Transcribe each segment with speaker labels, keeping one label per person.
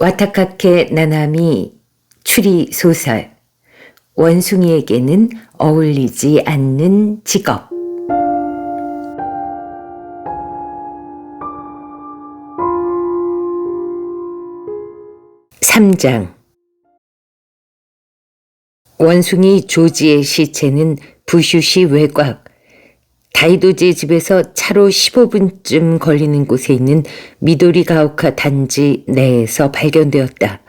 Speaker 1: 와타카케 나나미 추리소설 원숭이에게는 어울리지 않는 직업. 3장. 원숭이 조지의 시체는 부슈시 외곽 다이도지의 집에서 차로 15분쯤 걸리는 곳에 있는 미도리가오카 단지 내에서 발견되었다.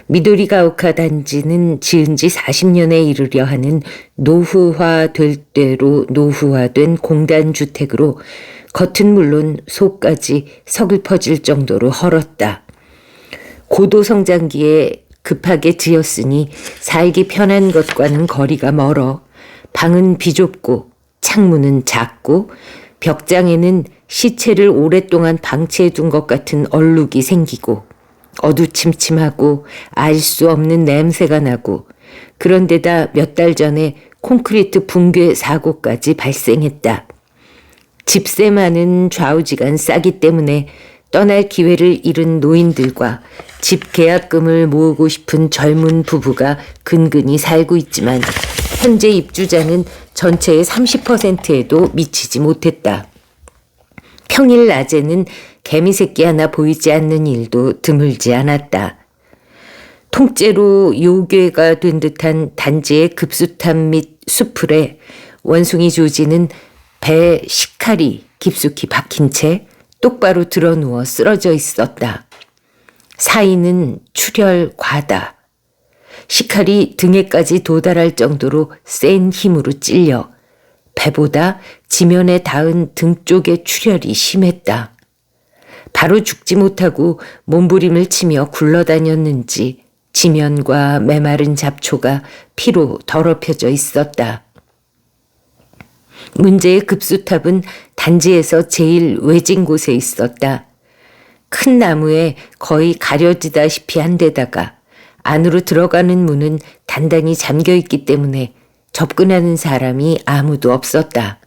Speaker 1: 미도리가오카 단지는 지은 지 40년에 이르려 하는 노후화될 대로 노후화된 공단주택으로 겉은 물론 속까지 서글퍼질 정도로 헐었다. 고도성장기에 급하게 지었으니 살기 편한 것과는 거리가 멀어 방은 비좁고 창문은 작고 벽장에는 시체를 오랫동안 방치해 둔 것 같은 얼룩이 생기고 어두침침하고 알 수 없는 냄새가 나고 그런데다 몇 달 전에 콘크리트 붕괴 사고까지 발생했다. 집세 많은 좌우지간 싸기 때문에 떠날 기회를 잃은 노인들과 집 계약금을 모으고 싶은 젊은 부부가 근근히 살고 있지만 현재 입주자는 전체의 30%에도 미치지 못했다. 평일 낮에는 개미새끼 하나 보이지 않는 일도 드물지 않았다. 통째로 요괴가 된 듯한 단지의 급수탑 및 수풀에 원숭이 조지는 배에 식칼이 깊숙이 박힌 채 똑바로 드러누워 쓰러져 있었다. 사인은 출혈 과다. 식칼이 등에까지 도달할 정도로 센 힘으로 찔려 배보다 지면에 닿은 등 쪽의 출혈이 심했다. 바로 죽지 못하고 몸부림을 치며 굴러다녔는지 지면과 메마른 잡초가 피로 더럽혀져 있었다. 문제의 급수탑은 단지에서 제일 외진 곳에 있었다. 큰 나무에 거의 가려지다시피 한 데다가 안으로 들어가는 문은 단단히 잠겨있기 때문에 접근하는 사람이 아무도 없었다.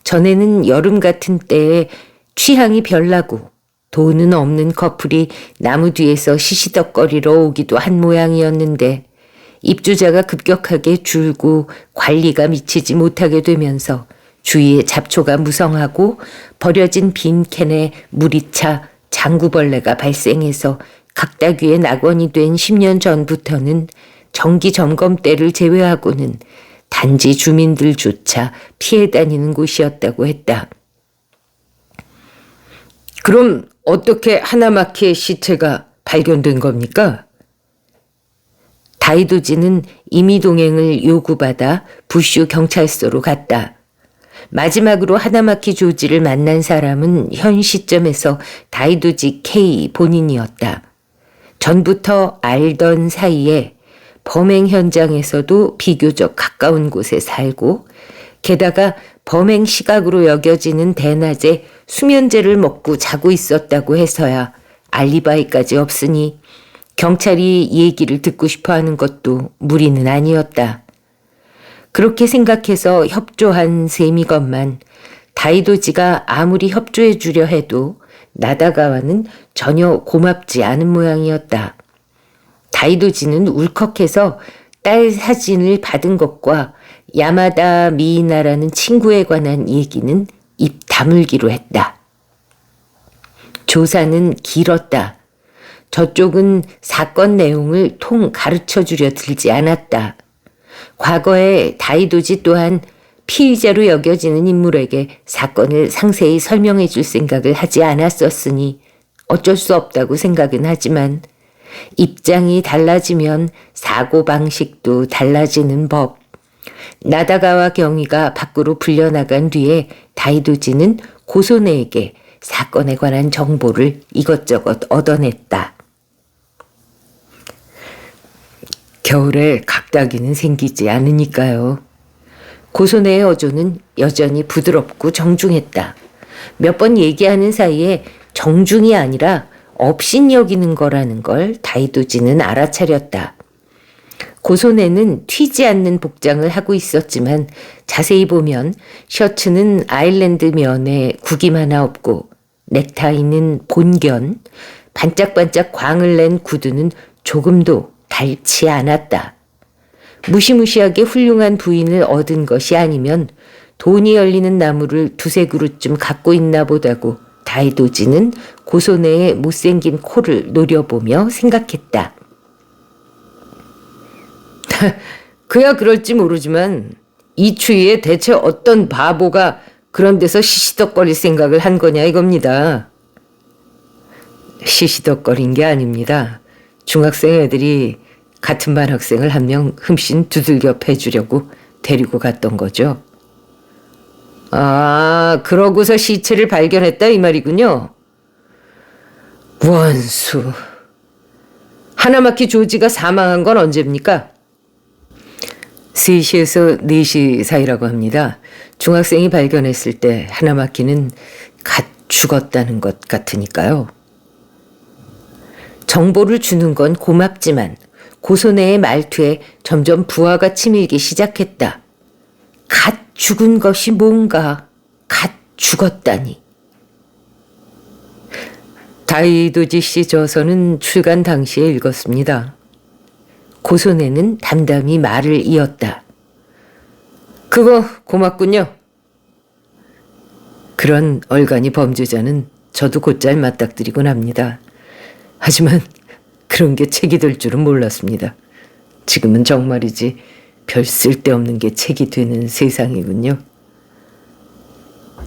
Speaker 1: 전에는 여름 같은 때에 취향이 별나고 돈은 없는 커플이 나무 뒤에서 시시덕거리러 오기도 한 모양이었는데 입주자가 급격하게 줄고 관리가 미치지 못하게 되면서 주위에 잡초가 무성하고 버려진 빈 캔에 물이 차 장구벌레가 발생해서 각다귀의 낙원이 된 10년 전부터는 정기 점검 때를 제외하고는 단지 주민들조차 피해 다니는 곳이었다고 했다. 그럼 어떻게 하나마키의 시체가 발견된 겁니까? 다이도지는 임의동행을 요구받아 부슈 경찰서로 갔다. 마지막으로 하나마키 조지를 만난 사람은 현 시점에서 다이도지 K 본인이었다. 전부터 알던 사이에 범행 현장에서도 비교적 가까운 곳에 살고 게다가 범행 시각으로 여겨지는 대낮에 수면제를 먹고 자고 있었다고 해서야 알리바이까지 없으니 경찰이 얘기를 듣고 싶어하는 것도 무리는 아니었다. 그렇게 생각해서 협조한 셈이건만 다이도지가 아무리 협조해 주려 해도 나다가와는 전혀 고맙지 않은 모양이었다. 다이도지는 울컥해서 딸 사진을 받은 것과 야마다 미이나라는 친구에 관한 얘기는 입 다물기로 했다. 조사는 길었다. 저쪽은 사건 내용을 통 가르쳐 주려 들지 않았다. 과거에 다이도지 또한 피의자로 여겨지는 인물에게 사건을 상세히 설명해 줄 생각을 하지 않았었으니 어쩔 수 없다고 생각은 하지만 입장이 달라지면 사고방식도 달라지는 법. 나다가와 경위가 밖으로 불려나간 뒤에 다이도지는 고소네에게 사건에 관한 정보를 이것저것 얻어냈다. 겨울에 각다기는 생기지 않으니까요. 고소네의 어조는 여전히 부드럽고 정중했다. 몇 번 얘기하는 사이에 정중이 아니라 업신여기는 거라는 걸 다이도지는 알아차렸다. 고소네는 튀지 않는 복장을 하고 있었지만 자세히 보면 셔츠는 아일랜드 면에 구김 하나 없고 넥타이는 본견, 반짝반짝 광을 낸 구두는 조금도 닳지 않았다. 무시무시하게 훌륭한 부인을 얻은 것이 아니면 돈이 열리는 나무를 두세 그루쯤 갖고 있나 보다고 다이도지는 고소네의 못생긴 코를 노려보며 생각했다. 그야 그럴지 모르지만 이 추위에 대체 어떤 바보가 그런 데서 시시덕거릴 생각을 한 거냐 이겁니다. 시시덕거린 게 아닙니다. 중학생 애들이 같은 반 학생을 한 명 흠씬 두들겨 패주려고 데리고 갔던 거죠. 아, 그러고서 시체를 발견했다 이 말이군요. 원수. 하나마키 조지가 사망한 건 언제입니까? 3시에서 4시 사이라고 합니다. 중학생이 발견했을 때 하나마키는 갓 죽었다는 것 같으니까요. 정보를 주는 건 고맙지만 고소네의 말투에 점점 부하가 치밀기 시작했다. 갓 죽은 것이 뭔가, 갓 죽었다니. 다이도지 씨 저서는 출간 당시에 읽었습니다. 고소네는 담담히 말을 이었다. 그거 고맙군요. 그런 얼간이 범죄자는 저도 곧잘 맞닥뜨리곤 합니다. 하지만 그런 게 책이 될 줄은 몰랐습니다. 지금은 정말이지 별 쓸데없는 게 책이 되는 세상이군요.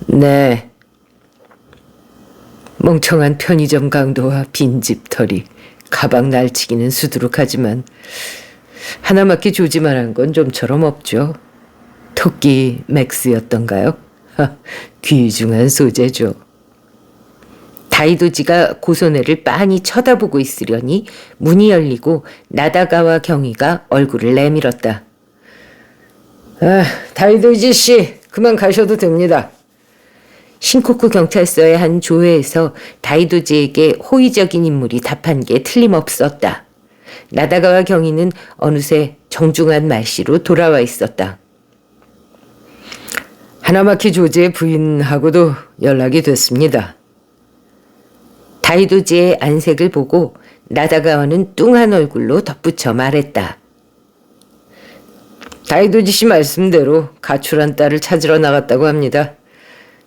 Speaker 1: 네. 멍청한 편의점 강도와 빈집털이 가방 날치기는 수두룩하지만 하나마키 조지만한 건 좀처럼 없죠. 토끼 맥스였던가요? 귀중한 소재죠. 다이도지가 고소네를 빤히 쳐다보고 있으려니 문이 열리고 나다가와 경위가 얼굴을 내밀었다. 다이도지 씨, 그만 가셔도 됩니다. 신코쿠 경찰서의 한 조회에서 다이도지에게 호의적인 인물이 답한 게 틀림없었다. 나다가와 경위는 어느새 정중한 말씨로 돌아와 있었다. 하나마키 조지의 부인하고도 연락이 됐습니다. 다이도지의 안색을 보고 나다가와는 뚱한 얼굴로 덧붙여 말했다. 다이도지 씨 말씀대로 가출한 딸을 찾으러 나갔다고 합니다.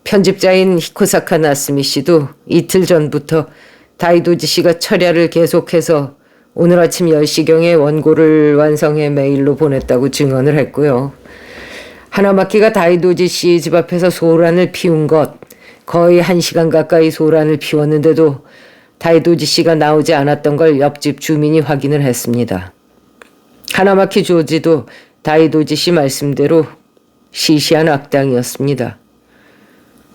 Speaker 1: 편집자인 히코사카 나스미 씨도 이틀 전부터 다이도지 씨가 철야를 계속해서 오늘 아침 10시경에 원고를 완성해 메일로 보냈다고 증언을 했고요. 하나마키가 다이도지 씨 집 앞에서 소란을 피운 것, 거의 1시간 가까이 소란을 피웠는데도 다이도지 씨가 나오지 않았던 걸 옆집 주민이 확인을 했습니다. 하나마키 조지도 다이도지 씨 말씀대로 시시한 악당이었습니다.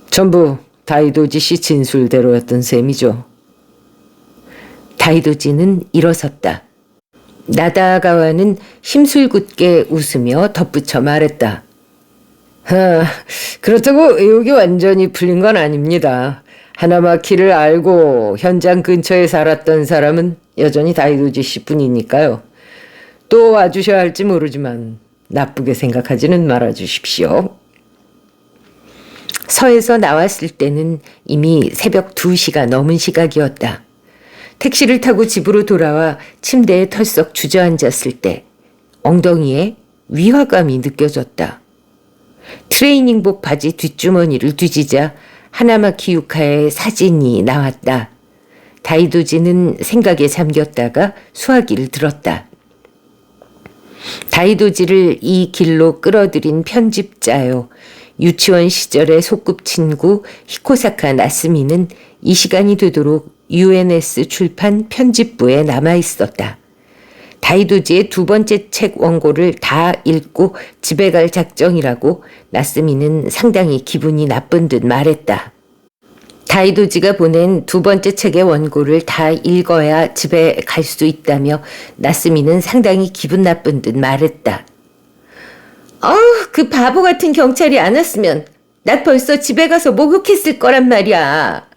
Speaker 1: 전부 다이도지 씨 진술대로였던 셈이죠. 다이도지는 일어섰다. 나다가와는 심술궂게 웃으며 덧붙여 말했다. 그렇다고 의혹이 완전히 풀린 건 아닙니다. 하나마키를 알고 현장 근처에 살았던 사람은 여전히 다이도지 씨뿐이니까요. 또 와주셔야 할지 모르지만 나쁘게 생각하지는 말아주십시오. 서에서 나왔을 때는 이미 새벽 2시가 넘은 시각이었다. 택시를 타고 집으로 돌아와 침대에 털썩 주저앉았을 때 엉덩이에 위화감이 느껴졌다. 트레이닝복 바지 뒷주머니를 뒤지자 하나마키 유카의 사진이 나왔다. 다이도지는 생각에 잠겼다가 수화기를 들었다. 다이도지를 이 길로 끌어들인 편집자요. 유치원 시절의 소꿉친구 히코사카 나스미는 이 시간이 되도록 UNS 출판 편집부에 남아있었다. 다이도지의 2번째 책 원고를 다 읽고 집에 갈 작정이라고 나스미는 상당히 기분이 나쁜 듯 말했다. 다이도지가 보낸 2번째 책의 원고를 다 읽어야 집에 갈 수 있다며 나스미는 상당히 기분 나쁜 듯 말했다. 그 바보 같은 경찰이 안 왔으면 나 벌써 집에 가서 목욕했을 거란 말이야.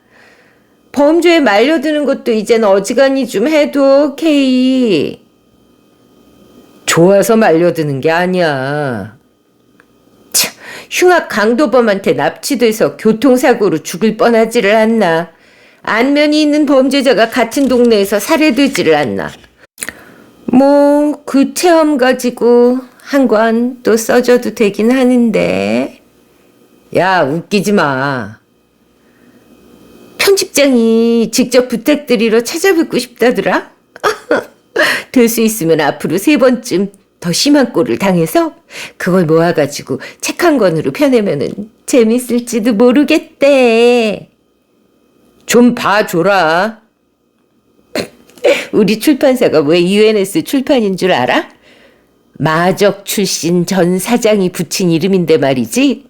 Speaker 1: 범죄에 말려드는 것도 이젠 어지간히 좀 해도 케이. 좋아서 말려드는 게 아니야. 참, 흉악 강도범한테 납치돼서 교통사고로 죽을 뻔하지를 않나. 안면이 있는 범죄자가 같은 동네에서 살해되지를 않나. 뭐 그 체험 가지고 한 권 또 써줘도 되긴 하는데. 야, 웃기지 마. 편집장이 직접 부탁드리러 찾아뵙고 싶다더라. 될 수 있으면 앞으로 3번쯤 더 심한 꼴을 당해서 그걸 모아가지고 책 한 권으로 펴내면은 재밌을지도 모르겠대. 좀 봐줘라. 우리 출판사가 왜 UNS 출판인 줄 알아? 마적 출신 전 사장이 붙인 이름인데 말이지.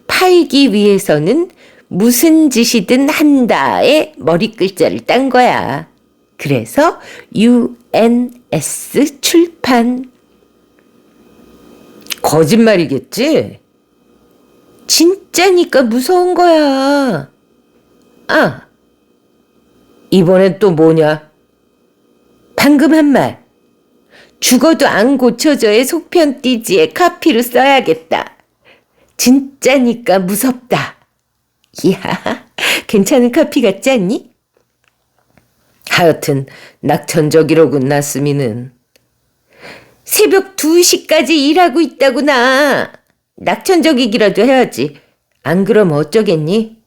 Speaker 1: 팔기 위해서는 무슨 짓이든 한다에 머리 글자를 딴 거야. 그래서 UNS 출판. 거짓말이겠지? 진짜니까 무서운 거야. 아, 이번엔 또 뭐냐? 방금 한 말. 죽어도 안 고쳐져의 속편 띠지에 카피로 써야겠다. 진짜니까 무섭다. 이야, 괜찮은 카피 같지 않니? 하여튼 낙천적이로군, 나스미는. 새벽 2시까지 일하고 있다구나. 낙천적이기라도 해야지. 안 그러면 어쩌겠니?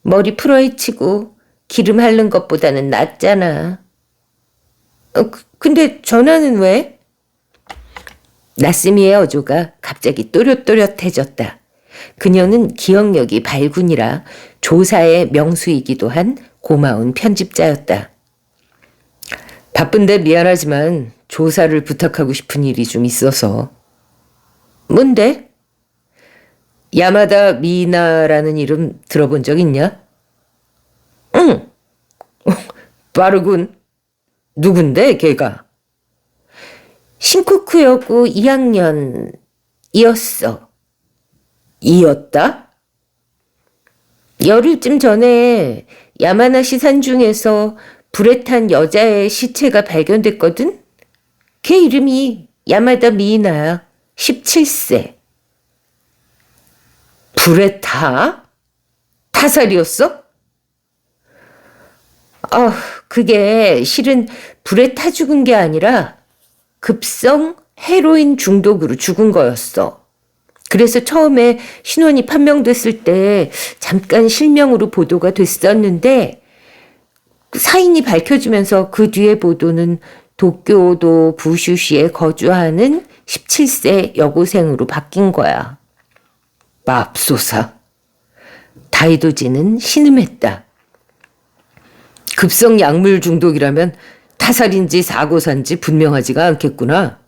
Speaker 1: 머리 풀어헤치고 기름 핥는 것보다는 낫잖아. 근데 전화는 왜? 나스미의 어조가 갑자기 또렷또렷해졌다. 그녀는 기억력이 발군이라 조사의 명수이기도 한 고마운 편집자였다. 바쁜데 미안하지만 조사를 부탁하고 싶은 일이 좀 있어서. 뭔데? 야마다 미나라는 이름 들어본 적 있냐? 응. 빠르군. 누군데 걔가? 신코쿠여고 2학년이었어. 이었다? 열흘쯤 전에 야마나시 산중에서 불에 탄 여자의 시체가 발견됐거든? 걔 이름이 야마다 미이나야. 17세. 불에 타? 타살이었어? 그게 실은 불에 타 죽은 게 아니라 급성 헤로인 중독으로 죽은 거였어. 그래서 처음에 신원이 판명됐을 때 잠깐 실명으로 보도가 됐었는데 사인이 밝혀지면서 그 뒤에 보도는 도쿄도 부슈시에 거주하는 17세 여고생으로 바뀐 거야. 맙소사. 다이도지는 신음했다. 급성 약물 중독이라면 타살인지 사고사인지 분명하지가 않겠구나.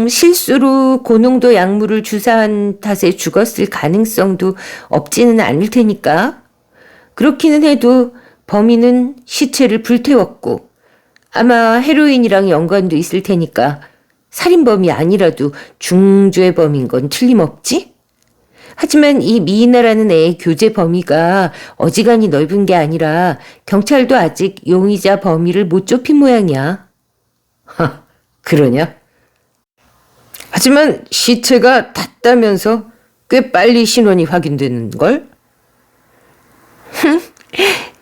Speaker 1: 실수로 고농도 약물을 주사한 탓에 죽었을 가능성도 없지는 않을 테니까. 그렇기는 해도 범인은 시체를 불태웠고 아마 헤로인이랑 연관도 있을 테니까 살인범이 아니라도 중죄범인 건 틀림없지? 하지만 이 미이나라는 애의 교제 범위가 어지간히 넓은 게 아니라 경찰도 아직 용의자 범위를 못 좁힌 모양이야. 그러냐? 하지만 시체가 탔다면서 꽤 빨리 신원이 확인되는걸?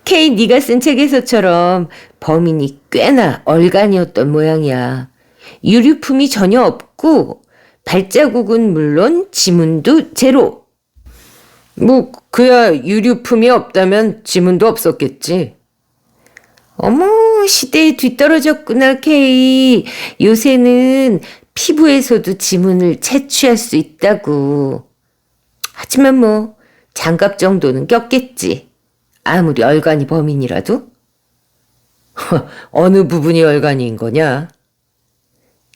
Speaker 1: 케이 네가 쓴 책에서처럼 범인이 꽤나 얼간이었던 모양이야. 유류품이 전혀 없고 발자국은 물론 지문도 제로. 뭐 그야 유류품이 없다면 지문도 없었겠지. 어머, 시대에 뒤떨어졌구나, 케이. 요새는 피부에서도 지문을 채취할 수 있다고. 하지만 뭐 장갑 정도는 꼈겠지. 아무리 얼간이 범인이라도. 어느 부분이 얼간이인 거냐?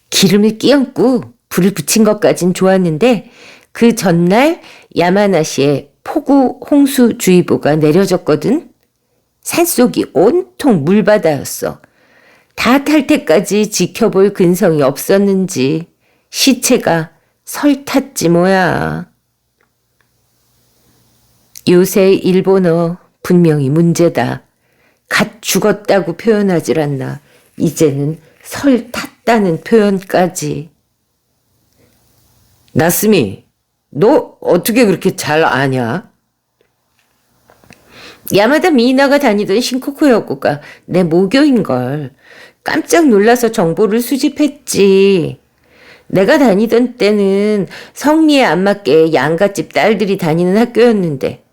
Speaker 1: 기름을 끼얹고 불을 붙인 것까진 좋았는데 그 전날 야마나시에 폭우 홍수주의보가 내려졌거든. 산속이 온통 물바다였어. 다 탈 때까지 지켜볼 근성이 없었는지 시체가 설탔지 뭐야. 요새 일본어 분명히 문제다. 갓 죽었다고 표현하질 않나. 이제는 설탔다는 표현까지. 나스미, 너 어떻게 그렇게 잘 아냐? 야마다 미이나가 다니던 신코쿠 여고가 내 모교인걸. 깜짝 놀라서 정보를 수집했지. 내가 다니던 때는 성미에 안 맞게 양갓집 딸들이 다니는 학교였는데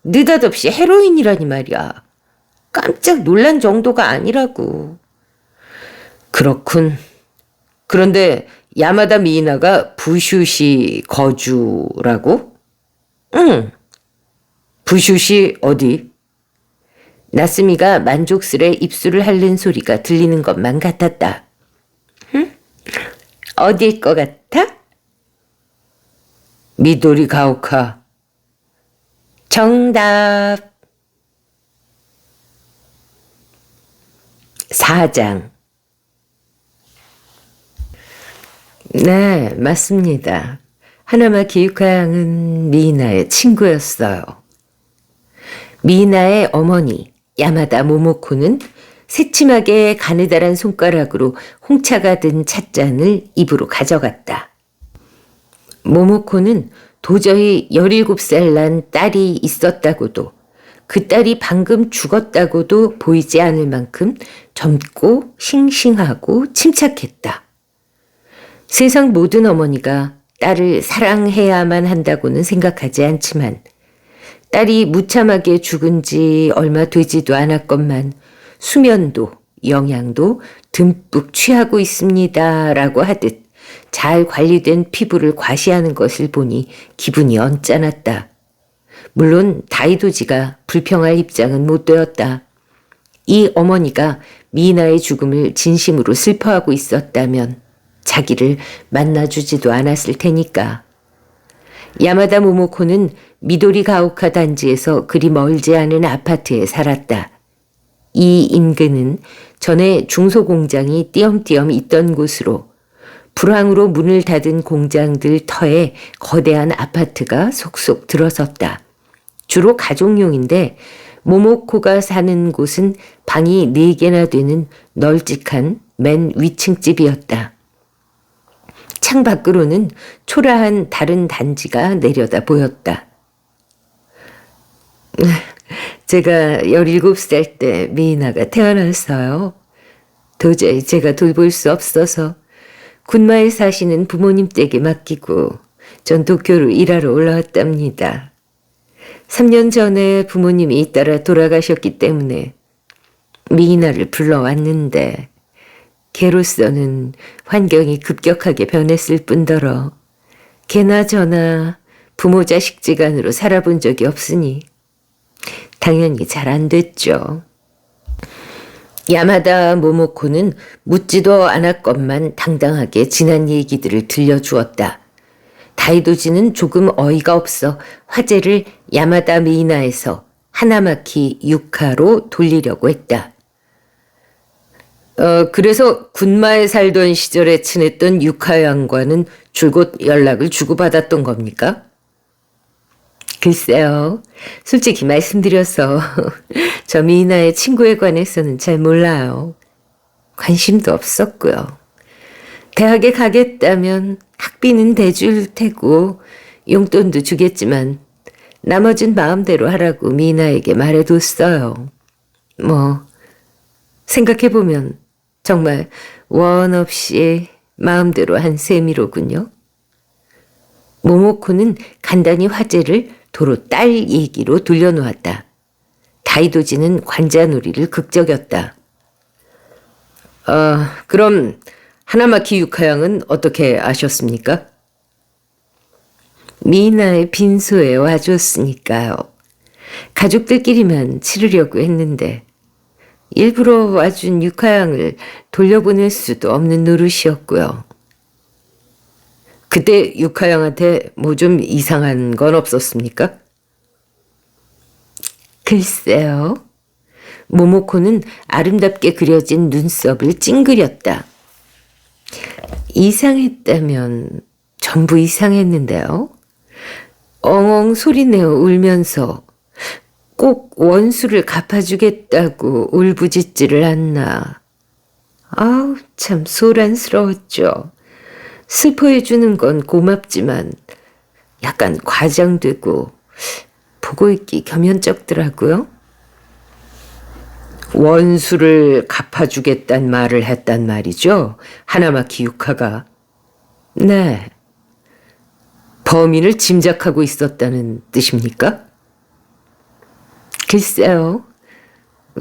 Speaker 1: 느닷없이 헤로인이라니 말이야. 깜짝 놀란 정도가 아니라고. 그렇군. 그런데 야마다 미이나가 부슈시 거주라고? 응. 부슈시 어디? 나스미가 만족스레 입술을 핥는 소리가 들리는 것만 같았다. 응? 어디일 것 같아? 미도리 가오카. 정답. 사장. 네, 맞습니다. 하나마 기유카 양은 미이나의 친구였어요. 미이나의 어머니 야마다 모모코는 새침하게 가느다란 손가락으로 홍차가 든 찻잔을 입으로 가져갔다. 모모코는 도저히 17살 난 딸이 있었다고도 그 딸이 방금 죽었다고도 보이지 않을 만큼 젊고 싱싱하고 침착했다. 세상 모든 어머니가 딸을 사랑해야만 한다고는 생각하지 않지만 딸이 무참하게 죽은 지 얼마 되지도 않았건만 수면도 영양도 듬뿍 취하고 있습니다 라고 하듯 잘 관리된 피부를 과시하는 것을 보니 기분이 언짢았다. 물론 다이도지가 불평할 입장은 못 되었다. 이 어머니가 미나의 죽음을 진심으로 슬퍼하고 있었다면 자기를 만나주지도 않았을 테니까. 야마다 모모코는 미도리 가오카 단지에서 그리 멀지 않은 아파트에 살았다. 이 인근은 전에 중소공장이 띄엄띄엄 있던 곳으로 불황으로 문을 닫은 공장들 터에 거대한 아파트가 속속 들어섰다. 주로 가족용인데 모모코가 사는 곳은 방이 4개나 되는 널찍한 맨 위층 집이었다. 창 밖으로는 초라한 다른 단지가 내려다 보였다. 제가 17살 때 미이나가 태어났어요. 도저히 제가 돌볼 수 없어서 군마에 사시는 부모님 댁에 맡기고 전 도쿄로 일하러 올라왔답니다. 3년 전에 부모님이 잇따라 돌아가셨기 때문에 미이나를 불러왔는데 걔로서는 환경이 급격하게 변했을 뿐더러 걔나 저나 부모 자식지간으로 살아본 적이 없으니 당연히 잘 안 됐죠. 야마다 모모코는 묻지도 않았건만 당당하게 지난 얘기들을 들려주었다. 다이도지는 조금 어이가 없어 화제를 야마다 미이나에서 하나마키 유카로 돌리려고 했다. 그래서 군마에 살던 시절에 친했던 유카 양과는 줄곧 연락을 주고받았던 겁니까? 글쎄요. 솔직히 말씀드려서 저 미이나의 친구에 관해서는 잘 몰라요. 관심도 없었고요. 대학에 가겠다면 학비는 대줄 테고 용돈도 주겠지만 나머진 마음대로 하라고 미이나에게 말해뒀어요. 생각해보면 정말 원 없이 마음대로 한 셈이로군요. 모모코는 간단히 화제를 도로 딸 얘기로 돌려놓았다. 다이도지는 관자놀이를 극적였다. 그럼 하나마키 유카 양은 어떻게 아셨습니까? 미나의 빈소에 와줬으니까요. 가족들끼리만 치르려고 했는데 일부러 와준 유카 양을 돌려보낼 수도 없는 노릇이었고요. 그때 유카 양한테 뭐 좀 이상한 건 없었습니까? 글쎄요. 모모코는 아름답게 그려진 눈썹을 찡그렸다. 이상했다면 전부 이상했는데요. 엉엉 소리내어 울면서 꼭 원수를 갚아주겠다고 울부짖지를 않나. 아우 참 소란스러웠죠. 슬퍼해주는 건 고맙지만 약간 과장되고 보고 있기 겸연쩍더라고요. 원수를 갚아주겠단 말을 했단 말이죠. 하나마키 유카가. 네. 범인을 짐작하고 있었다는 뜻입니까? 글쎄요.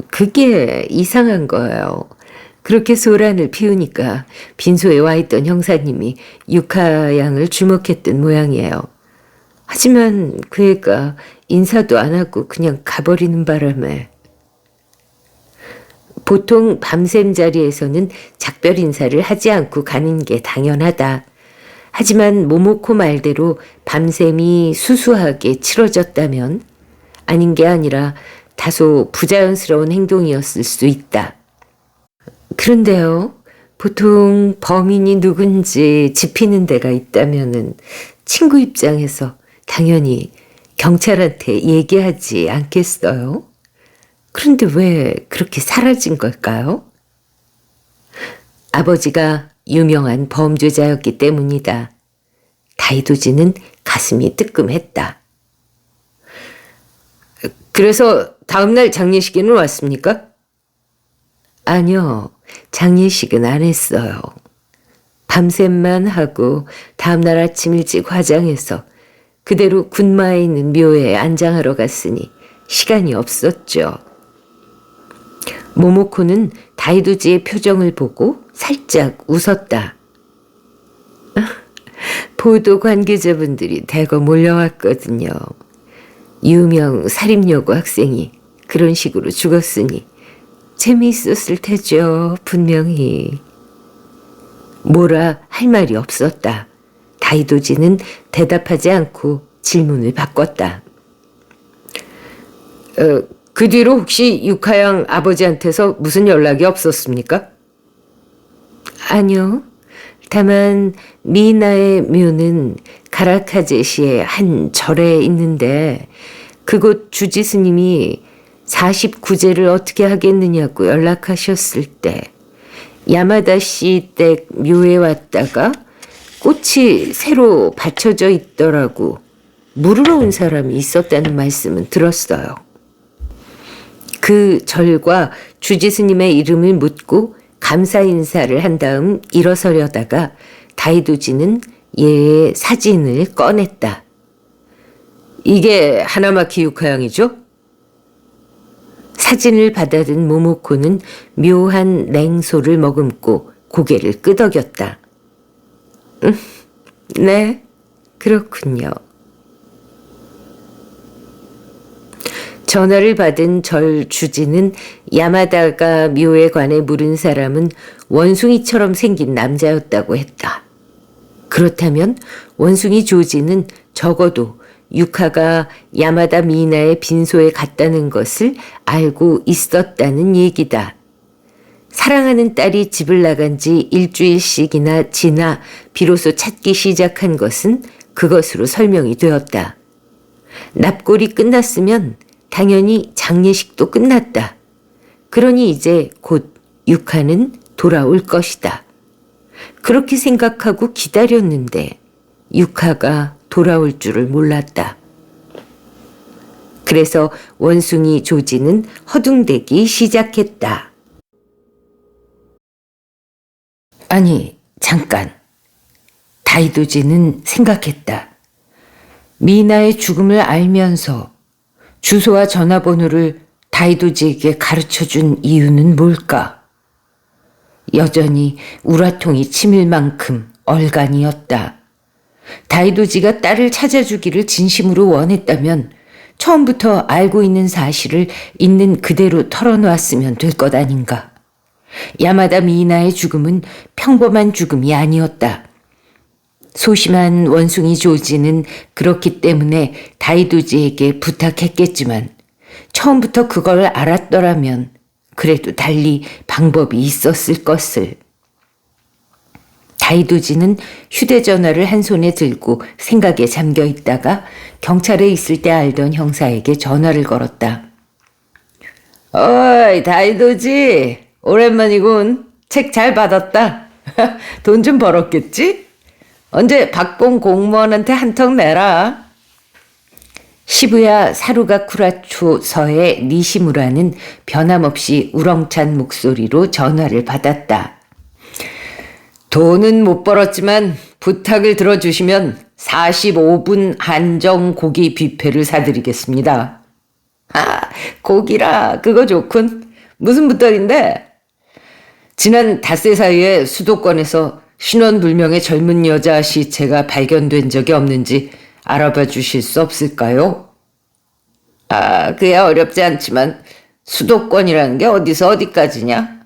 Speaker 1: 그게 이상한 거예요. 그렇게 소란을 피우니까 빈소에 와 있던 형사님이 유카 양을 주목했던 모양이에요. 하지만 그 애가 인사도 안 하고 그냥 가버리는 바람에. 보통 밤샘 자리에서는 작별 인사를 하지 않고 가는 게 당연하다. 하지만 모모코 말대로 밤샘이 수수하게 치러졌다면 아닌 게 아니라 다소 부자연스러운 행동이었을 수 있다. 그런데요, 보통 범인이 누군지 짚이는 데가 있다면은 친구 입장에서 당연히 경찰한테 얘기하지 않겠어요? 그런데 왜 그렇게 사라진 걸까요? 아버지가 유명한 범죄자였기 때문이다. 다이도지는 가슴이 뜨끔했다. 그래서 다음날 장례식에는 왔습니까? 아니요, 장례식은 안 했어요. 밤샘만 하고 다음날 아침 일찍 화장해서 그대로 군마에 있는 묘에 안장하러 갔으니 시간이 없었죠. 모모코는 다이도지의 표정을 보고 살짝 웃었다. 보도 관계자분들이 대거 몰려왔거든요. 유명 사립여고 학생이 그런 식으로 죽었으니 재미있었을 테죠, 분명히. 뭐라 할 말이 없었다. 다이도지는 대답하지 않고 질문을 바꿨다. 그 뒤로 혹시 유카양 아버지한테서 무슨 연락이 없었습니까? 아니요. 다만 미나의 묘는 가라카제시의 한 절에 있는데 그곳 주지 스님이 49제를 어떻게 하겠느냐고 연락하셨을 때 야마다 씨 댁 묘에 왔다가 꽃이 새로 받쳐져 있더라고 물으러 온 사람이 있었다는 말씀은 들었어요. 그 절과 주지 스님의 이름을 묻고 감사 인사를 한 다음 일어서려다가 다이도지는 얘의 사진을 꺼냈다. 이게 하나마키 유카양이죠? 사진을 받아든 모모코는 묘한 냉소를 머금고 고개를 끄덕였다. 네, 그렇군요. 전화를 받은 절 주지는 야마다가 묘에 관해 물은 사람은 원숭이처럼 생긴 남자였다고 했다. 그렇다면 원숭이 조지는 적어도 유카가 야마다 미나의 빈소에 갔다는 것을 알고 있었다는 얘기다. 사랑하는 딸이 집을 나간 지 일주일씩이나 지나 비로소 찾기 시작한 것은 그것으로 설명이 되었다. 납골이 끝났으면 당연히 장례식도 끝났다. 그러니 이제 곧 유카는 돌아올 것이다. 그렇게 생각하고 기다렸는데 유카가 돌아올 줄을 몰랐다. 그래서 원숭이 조지는 허둥대기 시작했다. 아니, 잠깐. 다이도지는 생각했다. 미나의 죽음을 알면서 주소와 전화번호를 다이도지에게 가르쳐준 이유는 뭘까? 여전히 우라통이 치밀 만큼 얼간이었다. 다이도지가 딸을 찾아주기를 진심으로 원했다면 처음부터 알고 있는 사실을 있는 그대로 털어놓았으면 될 것 아닌가. 야마다 미나의 죽음은 평범한 죽음이 아니었다. 소심한 원숭이 조지는 그렇기 때문에 다이도지에게 부탁했겠지만 처음부터 그걸 알았더라면 그래도 달리 방법이 있었을 것을. 다이도지는 휴대전화를 한 손에 들고 생각에 잠겨 있다가 경찰에 있을 때 알던 형사에게 전화를 걸었다. 어이, 다이도지, 오랜만이군. 책 잘 받았다. 돈 좀 벌었겠지? 언제 박봉 공무원한테 한턱 내라. 시부야 사루가쿠라초서의 니시무라는 변함없이 우렁찬 목소리로 전화를 받았다. 돈은 못 벌었지만 부탁을 들어주시면 45분 한정 고기 뷔페를 사드리겠습니다. 아, 고기라 그거 좋군. 무슨 부탁인데? 지난 닷새 사이에 수도권에서 신원불명의 젊은 여자 시체가 발견된 적이 없는지 알아봐 주실 수 없을까요? 아, 그야 어렵지 않지만 수도권이라는 게 어디서 어디까지냐?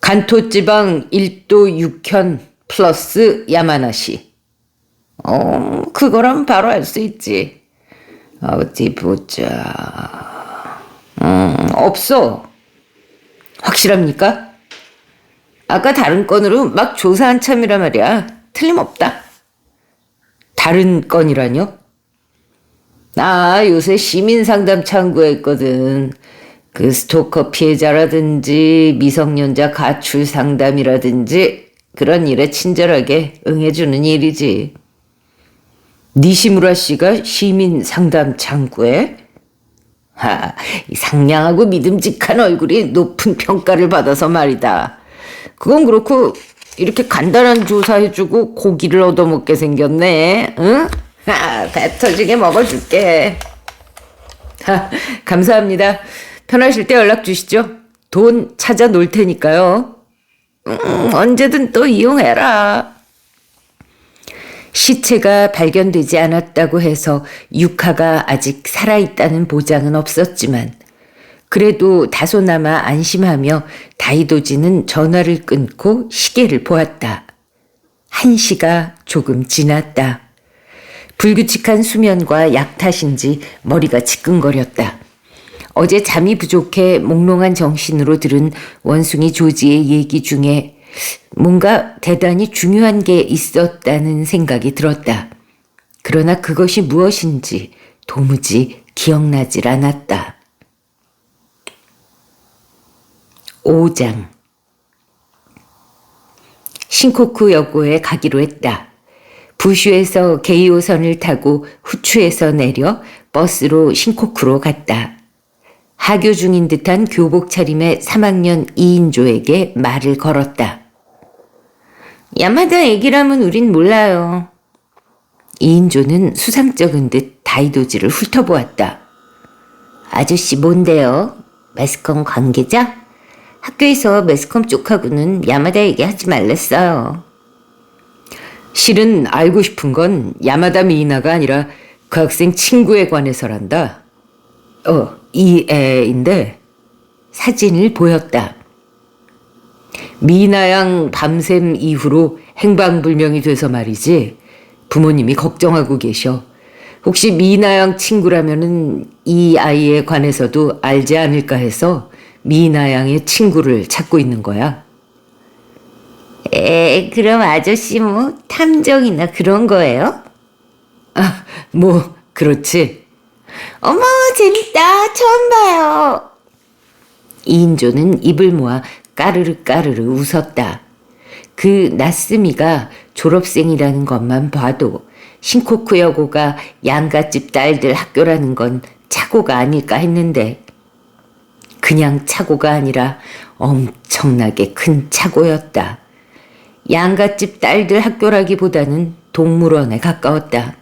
Speaker 1: 간토지방 1도 6현 플러스 야마나시. 그거라면 바로 알 수 있지. 어디 보자. 없어. 확실합니까? 아까 다른 건으로 막 조사 한참이라 말이야. 틀림없다. 다른 건이라뇨? 나 요새 시민상담 창구에 있거든. 그 스토커 피해자라든지 미성년자 가출 상담이라든지 그런 일에 친절하게 응해주는 일이지. 니시무라 씨가 시민상담 창구에? 이 상냥하고 믿음직한 얼굴이 높은 평가를 받아서 말이다. 그건 그렇고 이렇게 간단한 조사해주고 고기를 얻어먹게 생겼네. 응? 배 터지게 먹어줄게. 감사합니다. 편하실 때 연락 주시죠. 돈 찾아 놓을 테니까요. 언제든 또 이용해라. 시체가 발견되지 않았다고 해서 유카가 아직 살아있다는 보장은 없었지만 그래도 다소나마 안심하며 다이도지는 전화를 끊고 시계를 보았다. 1시가 조금 지났다. 불규칙한 수면과 약 탓인지 머리가 지끈거렸다. 어제 잠이 부족해 몽롱한 정신으로 들은 원숭이 조지의 얘기 중에 뭔가 대단히 중요한 게 있었다는 생각이 들었다. 그러나 그것이 무엇인지 도무지 기억나질 않았다. 5장. 신코쿠 여고에 가기로 했다. 부슈에서 게이오선을 타고 후추에서 내려 버스로 신코쿠로 갔다. 하교 중인 듯한 교복 차림의 3학년 2인조에게 말을 걸었다. 야마다 얘기라면 우린 몰라요. 2인조는 수상쩍은 듯 다이도지를 훑어보았다. 아저씨 뭔데요? 매스컴 관계자? 학교에서 매스컴 쪽하고는 야마다 얘기하지 말랬어요. 실은 알고 싶은 건 야마다 미이나가 아니라 그 학생 친구에 관해서란다. 이 애인데 사진을 보였다. 미이나 양 밤샘 이후로 행방불명이 돼서 말이지 부모님이 걱정하고 계셔. 혹시 미이나 양 친구라면은 이 아이에 관해서도 알지 않을까 해서 미이나 양의 친구를 찾고 있는 거야. 그럼 아저씨 뭐 탐정이나 그런 거예요? 그렇지. 어머 재밌다. 처음 봐요. 2인조는 입을 모아 까르르 까르르 웃었다. 그 나스미가 졸업생이라는 것만 봐도 신코쿠 여고가 양갓집 딸들 학교라는 건 착오가 아닐까 했는데 그냥 착오가 아니라 엄청나게 큰 착오였다. 양갓집 딸들 학교라기보다는 동물원에 가까웠다.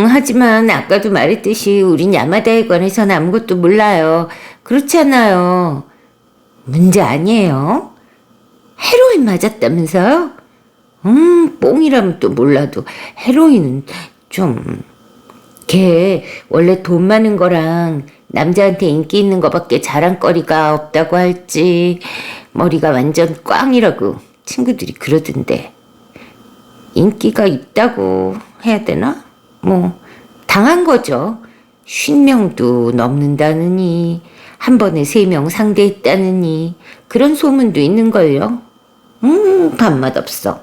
Speaker 1: 하지만 아까도 말했듯이 우린 야마다에 관해서는 아무것도 몰라요. 그렇잖아요. 문제 아니에요? 헤로인 맞았다면서요? 뽕이라면 또 몰라도 헤로인은 좀... 걔 원래 돈 많은 거랑 남자한테 인기 있는 거밖에 자랑거리가 없다고 할지 머리가 완전 꽝이라고 친구들이 그러던데 인기가 있다고 해야 되나? 당한 거죠. 50명도 넘는다느니 한 번에 3명 상대했다느니 그런 소문도 있는걸요. 밥맛 없어.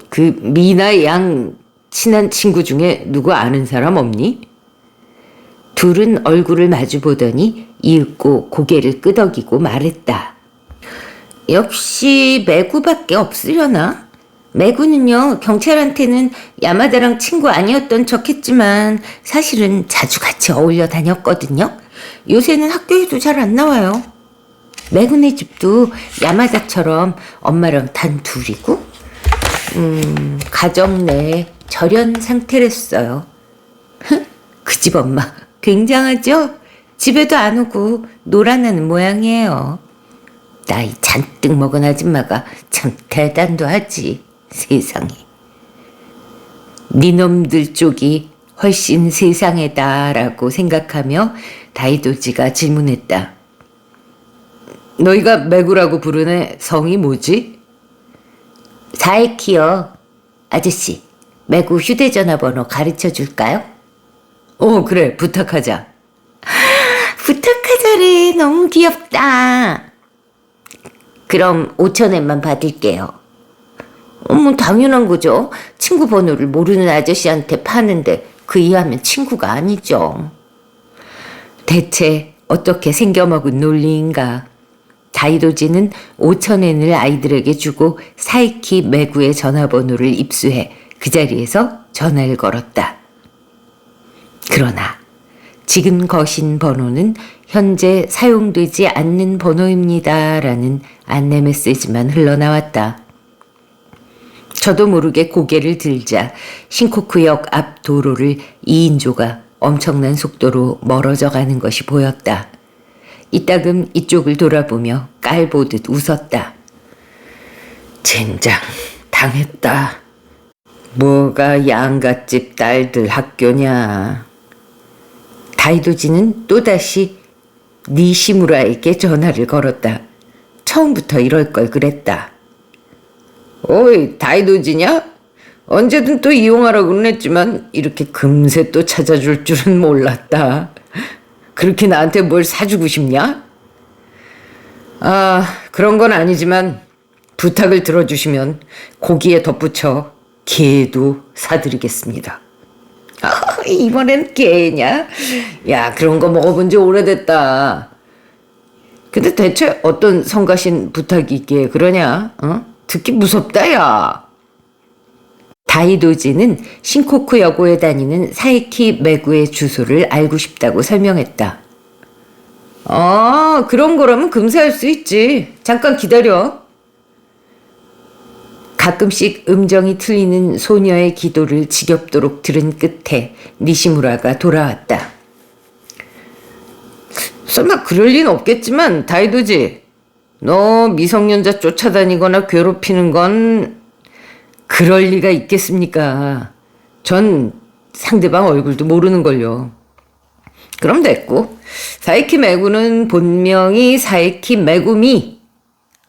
Speaker 1: 그 미나 양 친한 친구 중에 누구 아는 사람 없니? 둘은 얼굴을 마주보더니 이윽고 고개를 끄덕이고 말했다. 역시 매구밖에 없으려나? 매구는요, 경찰한테는 야마다랑 친구 아니었던 척했지만 사실은 자주 같이 어울려 다녔거든요. 요새는 학교에도 잘 안 나와요. 매구네 집도 야마다처럼 엄마랑 단 둘이고 가정 내 절연 상태랬어요. 그 집 엄마 굉장하죠? 집에도 안 오고 놀아나는 모양이에요. 나이 잔뜩 먹은 아줌마가 참 대단도 하지. 세상에. 니놈들 쪽이 훨씬 세상에다라고 생각하며 다이도지가 질문했다. 너희가 매구라고 부르네 성이 뭐지? 사에키요. 아저씨, 매구 휴대전화 번호 가르쳐 줄까요? 그래, 부탁하자. 부탁하자래. 너무 귀엽다. 그럼 5,000엔만 받을게요. 당연한 거죠. 친구 번호를 모르는 아저씨한테 파는데 그 이하면 친구가 아니죠. 대체 어떻게 생겨먹은 논리인가. 다이도지는 5,000엔을 아이들에게 주고 사이키 매구의 전화번호를 입수해 그 자리에서 전화를 걸었다. 그러나 지금 거신 번호는 현재 사용되지 않는 번호입니다라는 안내 메시지만 흘러나왔다. 저도 모르게 고개를 들자 신코쿠역 앞 도로를 2인조가 엄청난 속도로 멀어져 가는 것이 보였다. 이따금 이쪽을 돌아보며 깔보듯 웃었다. 젠장, 당했다. 뭐가 양갓집 딸들 학교냐. 다이도지는 또다시 니시무라에게 전화를 걸었다. 처음부터 이럴 걸 그랬다. 어이, 다이도지냐? 언제든 또 이용하라고는 했지만 이렇게 금세 또 찾아줄 줄은 몰랐다. 그렇게 나한테 뭘 사주고 싶냐? 그런 건 아니지만 부탁을 들어주시면 고기에 덧붙여 게도 사드리겠습니다. 이번엔 게냐? 야, 그런 거 먹어본 지 오래됐다. 근데 대체 어떤 성가신 부탁이기에 그러냐? 듣기 무섭다, 야. 다이도지는 신코쿠 여고에 다니는 사이키 매구의 주소를 알고 싶다고 설명했다. 그런 거라면 금세 할 수 있지. 잠깐 기다려. 가끔씩 음정이 틀리는 소녀의 기도를 지겹도록 들은 끝에 니시무라가 돌아왔다. 설마 그럴 리는 없겠지만 다이도지, 너 미성년자 쫓아다니거나 괴롭히는 건 그럴 리가 있겠습니까? 전 상대방 얼굴도 모르는걸요. 그럼 됐고, 사이키 매구는 본명이 사이키 매구미.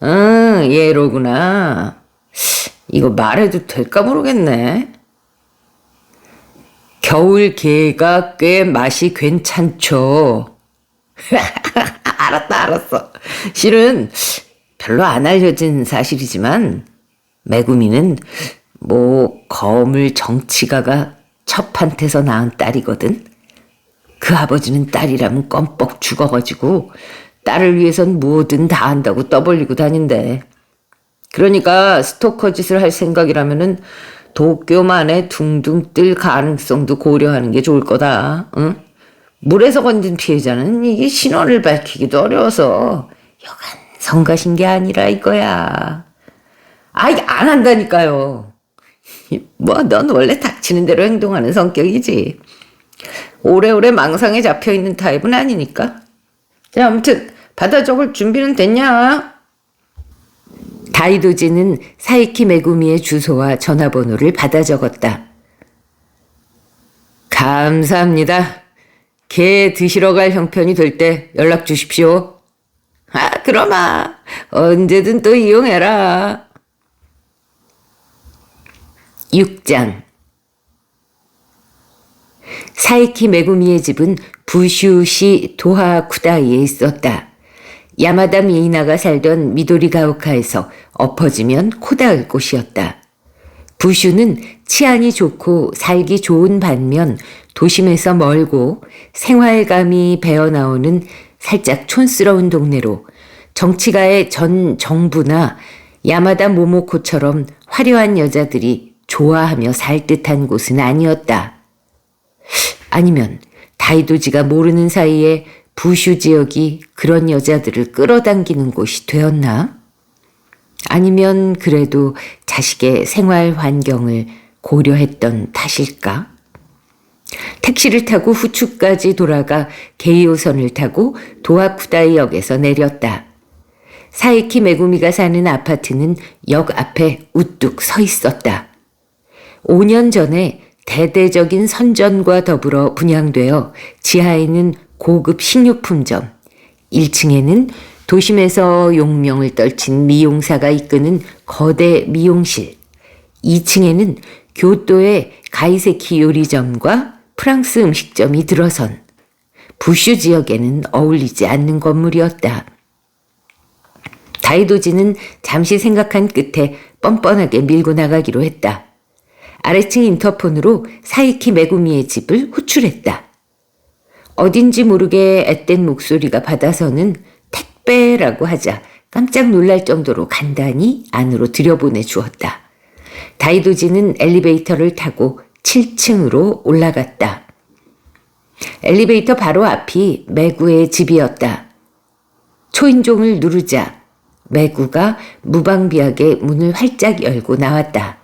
Speaker 1: 얘로구나. 이거 말해도 될까 모르겠네. 겨울 게가 꽤 맛이 괜찮죠. 알았어. 실은 별로 안 알려진 사실이지만 매구미는 거물 정치가가 첩한테서 낳은 딸이거든. 그 아버지는 딸이라면 껌뻑 죽어가지고 딸을 위해선 뭐든 다 한다고 떠벌리고 다닌대. 그러니까 스토커 짓을 할 생각이라면은 도쿄만에 둥둥 뜰 가능성도 고려하는 게 좋을 거다. 응? 물에서 건진 피해자는 이게 신원을 밝히기도 어려워서 여간 성가신 게 아니라 이거야. 안 한다니까요. 넌 원래 닥치는 대로 행동하는 성격이지. 오래오래 망상에 잡혀있는 타입은 아니니까. 자, 아무튼 받아 적을 준비는 됐냐? 다이도지는 사이키 메구미의 주소와 전화번호를 받아 적었다. 감사합니다. 게 드시러 갈 형편이 될 때 연락 주십시오. 그러마. 언제든 또 이용해라. 6장. 사이키 메구미의 집은 부슈시 도하쿠다이에 있었다. 야마다 미이나가 살던 미도리가오카에서 엎어지면 코 닿을 곳이었다. 부슈는 치안이 좋고 살기 좋은 반면 도심에서 멀고 생활감이 배어나오는 살짝 촌스러운 동네로 정치가의 전 정부나 야마다 모모코처럼 화려한 여자들이 좋아하며 살 듯한 곳은 아니었다. 아니면 다이도지가 모르는 사이에 부슈 지역이 그런 여자들을 끌어당기는 곳이 되었나? 아니면 그래도 자식의 생활 환경을 고려했던 탓일까? 택시를 타고 후추까지 돌아가 게이오선을 타고 도하쿠다이역에서 내렸다. 사이키 메구미가 사는 아파트는 역 앞에 우뚝 서 있었다. 5년 전에 대대적인 선전과 더불어 분양되어 지하에는 고급 식료품점, 1층에는 도심에서 용명을 떨친 미용사가 이끄는 거대 미용실, 2층에는 교토의 가이세키 요리점과 프랑스 음식점이 들어선 부슈 지역에는 어울리지 않는 건물이었다. 다이도지는 잠시 생각한 끝에 뻔뻔하게 밀고 나가기로 했다. 아래층 인터폰으로 사이키 메구미의 집을 호출했다. 어딘지 모르게 앳된 목소리가 받아서는 택배라고 하자 깜짝 놀랄 정도로 간단히 안으로 들여보내 주었다. 다이도지는 엘리베이터를 타고 7층으로 올라갔다. 엘리베이터 바로 앞이 메구의 집이었다. 초인종을 누르자 메구가 무방비하게 문을 활짝 열고 나왔다.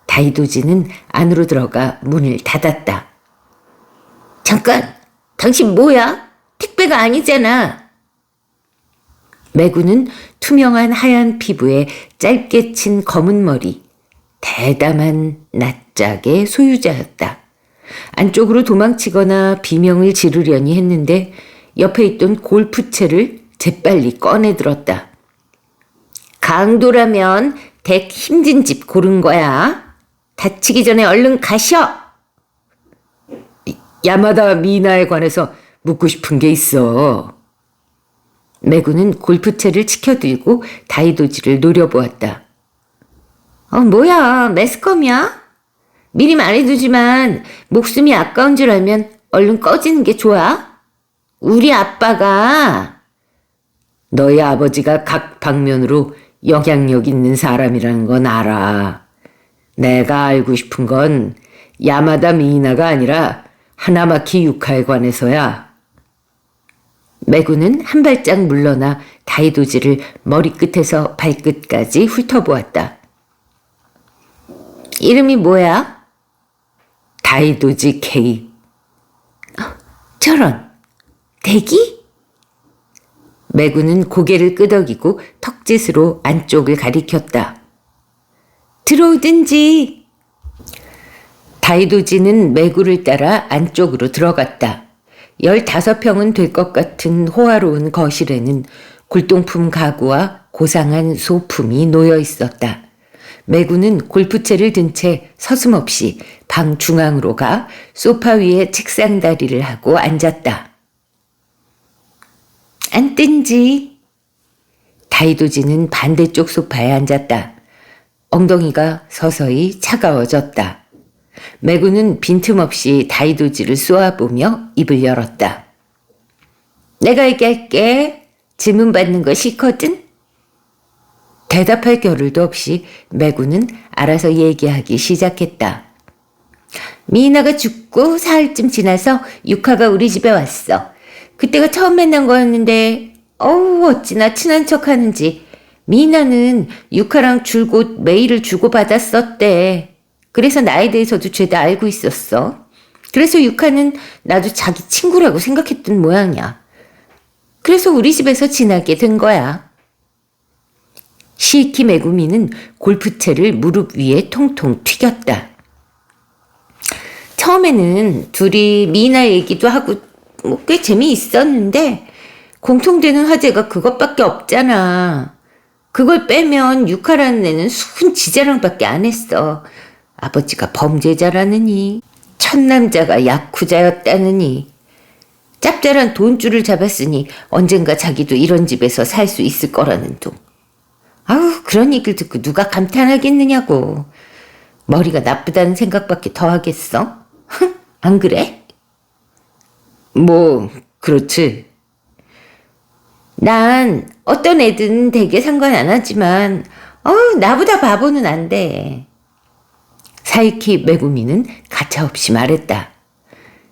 Speaker 1: 다이도지는 안으로 들어가 문을 닫았다. 잠깐! 당신 뭐야? 택배가 아니잖아. 메구는 투명한 하얀 피부에 짧게 친 검은 머리, 대담한 낯짝의 소유자였다. 안쪽으로 도망치거나 비명을 지르려니 했는데 옆에 있던 골프채를 재빨리 꺼내 들었다. 강도라면 댁 힘든 집 고른 거야. 다치기 전에 얼른 가셔. 야마다 미나에 관해서 묻고 싶은 게 있어. 메구는 골프채를 치켜들고 다이도지를 노려보았다. 뭐야, 매스컴이야? 미리 말해두지만 목숨이 아까운 줄 알면 얼른 꺼지는 게 좋아. 우리 아빠가 너희 아버지가 각 방면으로 영향력 있는 사람이라는 건 알아. 내가 알고 싶은 건 야마다 미나가 아니라 하나마키 유카에 관해서야. 메구는 한 발짝 물러나 다이도지를 머리끝에서 발끝까지 훑어보았다. 이름이 뭐야? 다이도지 케이. 저런, 대기? 메구는 고개를 끄덕이고 턱짓으로 안쪽을 가리켰다. 들어오든지. 다이도지는 메구를 따라 안쪽으로 들어갔다. 15평은 될 것 같은 호화로운 거실에는 굴동품 가구와 고상한 소품이 놓여 있었다. 메구는 골프채를 든 채 서슴없이 방 중앙으로 가 소파 위에 책상 다리를 하고 앉았다. 앉든지. 다이도지는 반대쪽 소파에 앉았다. 엉덩이가 서서히 차가워졌다. 메구는 빈틈없이 다이도지를 쏘아보며 입을 열었다. 내가 얘기할게. 질문 받는 거 싫거든? 대답할 겨를도 없이 메구는 알아서 얘기하기 시작했다. 미나가 죽고 사흘쯤 지나서 유카가 우리 집에 왔어. 그때가 처음 만난 거였는데 어찌나 친한 척하는지. 미나는 유카랑 줄곧 메일을 주고받았었대. 그래서 나에 대해서도 죄다 알고 있었어. 그래서 유카는 나도 자기 친구라고 생각했던 모양이야. 그래서 우리 집에서 지나게 된 거야. 시이키 메구미는 골프채를 무릎 위에 통통 튀겼다. 처음에는 둘이 미나 얘기도 하고 꽤 재미있었는데 공통되는 화제가 그것밖에 없잖아. 그걸 빼면 유카라는 애는 순 지자랑밖에 안 했어. 아버지가 범죄자라느니, 첫남자가 야쿠자였다느니, 짭짤한 돈줄을 잡았으니 언젠가 자기도 이런 집에서 살 수 있을 거라는 둥. 아우, 그런 얘기를 듣고 누가 감탄하겠느냐고. 머리가 나쁘다는 생각밖에 더 하겠어? 안 그래?
Speaker 2: 뭐 그렇지.
Speaker 1: 난 어떤 애든 되게 상관 안 하지만 나보다 바보는 안 돼. 사이키 메구미는 가차없이 말했다.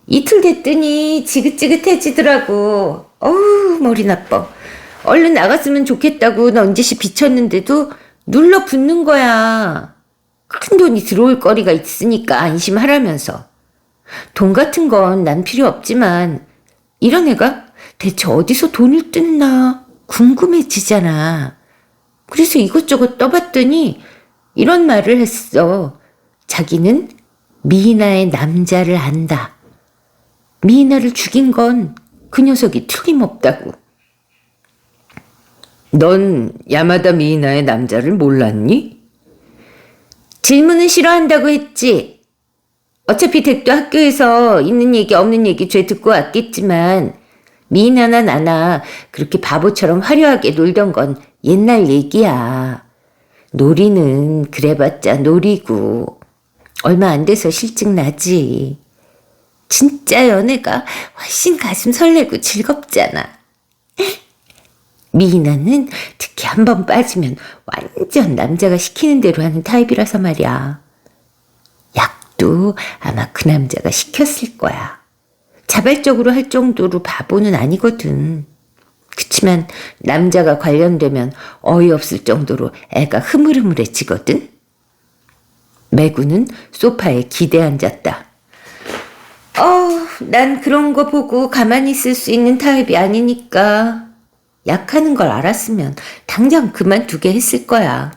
Speaker 1: 이틀 됐더니 지긋지긋해지더라고. 머리 나빠. 얼른 나갔으면 좋겠다고 넌지시 비쳤는데도 눌러 붙는 거야. 큰 돈이 들어올 거리가 있으니까 안심하라면서. 돈 같은 건 난 필요 없지만 이런 애가 대체 어디서 돈을 뜯나 궁금해지잖아. 그래서 이것저것 떠봤더니 이런 말을 했어. 자기는 미나의 남자를 안다. 미나를 죽인 건 그 녀석이 틀림없다고.
Speaker 2: 넌 야마다 미이나의 남자를 몰랐니?
Speaker 1: 질문은 싫어한다고 했지. 어차피 댁도 학교에서 있는 얘기 없는 얘기 죄 듣고 왔겠지만 미나나 나나 그렇게 바보처럼 화려하게 놀던 건 옛날 얘기야. 놀이는 그래봤자 놀이고 얼마 안 돼서 실증 나지. 진짜 연애가 훨씬 가슴 설레고 즐겁잖아. 미나는 특히 한 번 빠지면 완전 남자가 시키는 대로 하는 타입이라서 말이야. 약도 아마 그 남자가 시켰을 거야. 자발적으로 할 정도로 바보는 아니거든. 그치만 남자가 관련되면 어이없을 정도로 애가 흐물흐물해지거든. 매구는 소파에 기대 앉았다. 난 그런 거 보고 가만히 있을 수 있는 타입이 아니니까 약하는 걸 알았으면 당장 그만두게 했을 거야.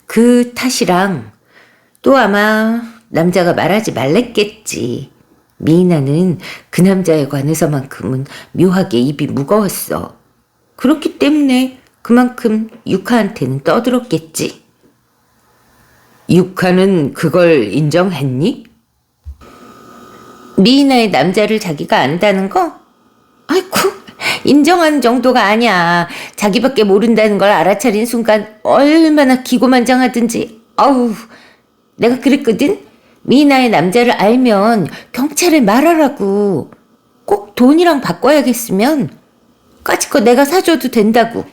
Speaker 1: 그 탓이랑 또 아마 남자가 말하지 말랬겠지. 미나는 그 남자에 관해서만큼은 묘하게 입이 무거웠어. 그렇기 때문에 그만큼 유카한테는 떠들었겠지.
Speaker 2: 유카는 그걸 인정했니?
Speaker 1: 미나의 남자를 자기가 안다는 거? 아이고, 인정하는 정도가 아니야. 자기밖에 모른다는 걸 알아차린 순간 얼마나 기고만장하든지. 내가 그랬거든? 미나의 남자를 알면 경찰에 말하라고. 꼭 돈이랑 바꿔야겠으면 까짓거 내가 사줘도 된다고.